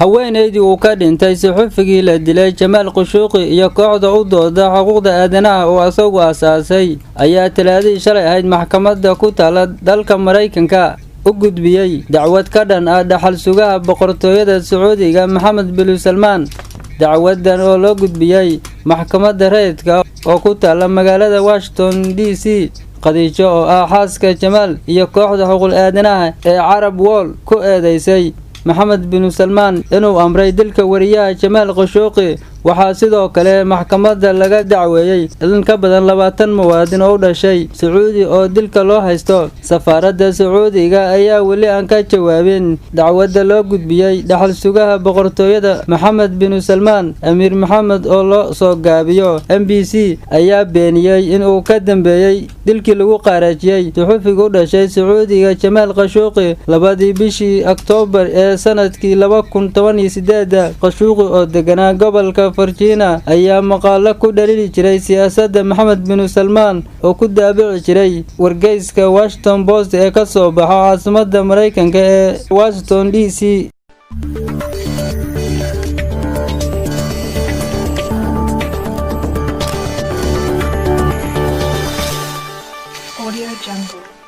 haweenaydii uu ka dhintay suxufigii la dilay Jamaal Khashoggi iyo kooxda u dooda xuquuqda aadanaha oo asagu aasaasay ayaa talaadadii shalay ahayd maxkamadda ku taala dalka Mareykanka u gudbiyay dacwad ka dhan ah dhaxal sugaha boqortooyada Sacuudiga Maxamed bin Salmaan. dacwadan oo loo gudbiyay maxkamadda rayidka oo ku taala magaalada Washington DC. Khadiijo oo ah xaaska Jamaal iyo kooxda xuquuqda aadanaha ee Arab World ku eedeysay Maxamed bin Salmaan inuu amray dilka wariyaha Jamaal Khashoggi. waxaa sidoo kale maxkamadda laga dacweeyay in ka badan 20 muwaadin oo u dhashay Sacuudi oo dilka loo haysto. Safaaradda Sacuudiga ayaa weli aan ka jawaabin dacwadda loo gudbiyay dhaxal sugaha boqortooyada Maxamed bin Salmaan. Amiir Maxamed oo loo soo gaabiyo MBC ayaa beeniyay in uu ka dambeeyay dilkii lagu qaarajiyay suxufiga u dhashay Sacuudiga Jamaal Khashoggi labadii bishii Oktoobar ee sanadkii 2018. Khashoggi oo deganaa gobolka Virginia ayaa maqaalo ku dhalili jiray siyaasadda Maxamed bin Salmaan oo ku daabici jiray wargeyska Washington Post ee ka soo baxa caasimadda Mareykanka ee Washington DC. Audio Jungle.